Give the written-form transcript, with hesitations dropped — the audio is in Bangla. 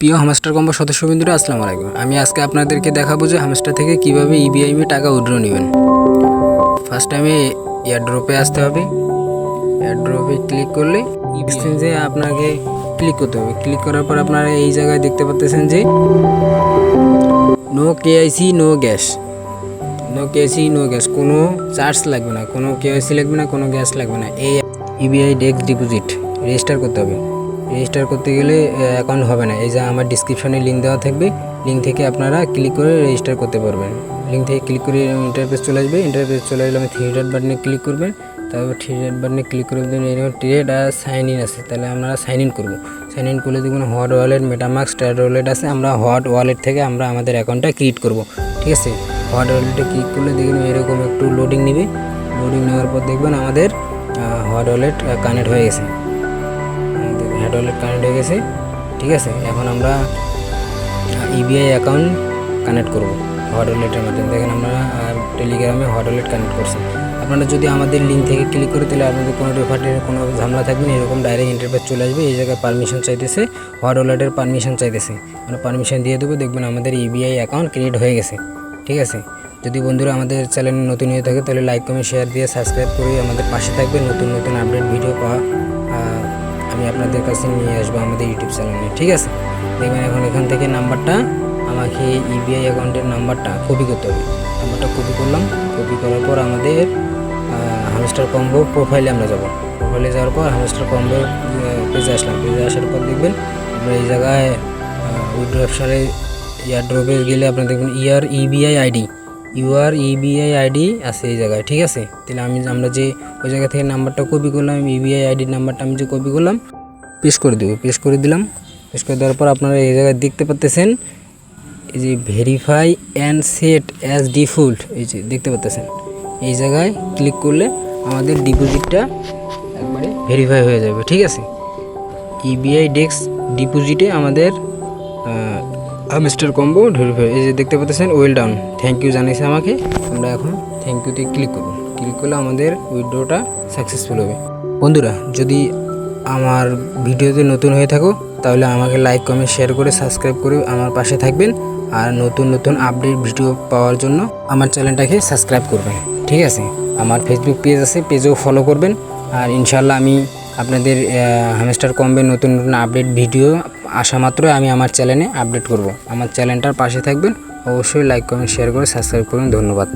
প্রিয় হামস্টার কম্বো সদস্যবৃন্দরা আসসালামু আলাইকুম। আমি আজকে আপনাদেরকে দেখাবো যে হামস্টার থেকে কিভাবে ইবিআইএমে টাকা উইথড্র নেবেন। ফার্স্ট টাইমে এয়ারড্রপে আসতে হবে। এয়ারড্রপে ক্লিক করলে এক্সচেঞ্জে আপনাকে ক্লিক করতে হবে। ক্লিক করার পর আপনারা এই জায়গায় দেখতে পাচ্ছেন যে নো কেআইসি নো গ্যাস, কোনো চার্জ লাগবে না, কোনো কেআইসি লাগবে না, কোনো গ্যাস লাগবে না। এই ইবিআই ডেক্স ডিপোজিট রেজিস্টার করতে হবে। রেজিস্টার করতে গেলে অ্যাকাউন্ট হবে না। এই যে আমার ডিসক্রিপশনে লিঙ্ক দেওয়া থাকবে, লিঙ্ক থেকে আপনারা ক্লিক করে রেজিস্টার করতে পারবেন। লিঙ্ক থেকে ক্লিক করে ইন্টারফেস চলে আসবে। ইন্টারফেস চলে আসলে আমি থ্রি ডট বাটনে ক্লিক করবেন। তারপর থ্রি ডট বাটনে ক্লিক করে দেবেন। এরকম ট্রেড আর সাইন ইন আছে, তাহলে আমরা সাইন ইন করবো। সাইন ইন করলে দেখবেন hot wallet, MetaMask, star wallet আছে। আমরা হট ওয়ালেট থেকে আমরা আমাদের অ্যাকাউন্টটা ক্রিয়েট করব, ঠিক আছে। হট ওয়ালেটে ক্লিক করলে দেখবেন এরকম একটু লোডিং নেবে। লোডিং নেওয়ার পর দেখবেন আমাদের হট ওয়ালেট কানেক্ট হয়ে গেছে। হট ওয়ালেট কানেক্ট হয়ে গেছে, ঠিক আছে। এখন আমরা ইবিআই অ্যাকাউন্ট কানেক্ট করব হট ওয়ালেটের মাধ্যমে। দেখেন আমরা টেলিগ্রামে হট ওয়ালেট কানেক্ট করছি। আপনারা যদি আমাদের লিঙ্ক থেকে ক্লিক করে তাহলে আপনাদের কোনো রেফারের কোনো ঝামেলা থাকবে না। এরকম ডাইরেক্ট ইন্টারফেস চলে আসবে। এই জায়গায় পারমিশন চাইতেছে, হট ওয়ালেটের পারমিশন চাইতেছে। আমরা পারমিশন দিয়ে দেবো। দেখবেন আমাদের ইবিআই অ্যাকাউন্ট ক্রিয়েট হয়ে গেছে, ঠিক আছে। যদি বন্ধুরা আমাদের চ্যানেল নতুন হয়ে থাকে তাহলে লাইক কমেন্ট শেয়ার দিয়ে সাবস্ক্রাইব করে আমাদের পাশে থাকবে। নতুন নতুন আপডেট ভিডিও পাওয়া আমি আপনাদের কাছে নিয়ে আসবো আমাদের ইউটিউব চ্যানেলে, ঠিক আছে। দেখবেন এখন এখান থেকে নাম্বারটা আমাকে ইবিআই অ্যাকাউন্টের নাম্বারটা কপি করতে হবে। নাম্বারটা কপি করলাম। কপি করার পর আমাদের হামস্টার কম্বো প্রোফাইলে আমরা যাব। প্রোফাইলে যাওয়ার পর হামস্টার কম্বো পেজে আসলাম। পেজে আসার পর দেখবেন আমরা এই জায়গায় উইথড্র অপশনে এয়ারড্রপে গেলে আপনারা দেখবেন ইউআর ইবিআই আইডি আছে এই জায়গায়, ঠিক আছে। তাহলে আমরা যে ওই জায়গা থেকে নাম্বারটা কপি করলাম, ইবিআই আইডির নাম্বারটা আমি যে কপি করলাম পেস্ট করে দেবো। পেস্ট করে দিলাম। পেস্ট করে দেওয়ার পর আপনারা এই জায়গায় দেখতে পাচ্ছেন এই যে verify and set as default, এই যে দেখতে পাচ্ছেন। এই জায়গায় ক্লিক করলে আমাদের ডিপোজিটটা একবারে ভেরিফাই হয়ে যাবে, ঠিক আছে। ইবিআই ডেক্স ডিপোজিটে আমাদের হামস্টার কম্বো ভেরিফাই, এই যে দেখতে পাচ্ছেন ওয়েল ডাউন, থ্যাংক ইউ জানিয়েছে আমাকে। আমরা এখন থ্যাংক ইউতে ক্লিক করব। ক্লিক করলে আমাদের উইথড্রটা সাকসেসফুল হবে। বন্ধুরা যদি আমার ভিডিওতে নতুন হয়ে থাকো তাহলে আমাকে লাইক কমেন্ট শেয়ার করে সাবস্ক্রাইব করে আমার পাশে থাকবেন। আর নতুন নতুন আপডেট ভিডিও পাওয়ার জন্য আমার চ্যানেলটাকে সাবস্ক্রাইব করবেন, ঠিক আছে। আমার ফেসবুক পেজ আছে, পেজেও ফলো করবেন। আর ইনশাল্লাহ আমি আপনাদের হামস্টার কম্বের নতুন নতুন আপডেট ভিডিও আসা মাত্রই আমি আমার চ্যানেলে আপডেট করব। আমার চ্যানেলটার পাশে থাকবেন, অবশ্যই লাইক কমেন্ট শেয়ার করে সাবস্ক্রাইব করুন। ধন্যবাদ।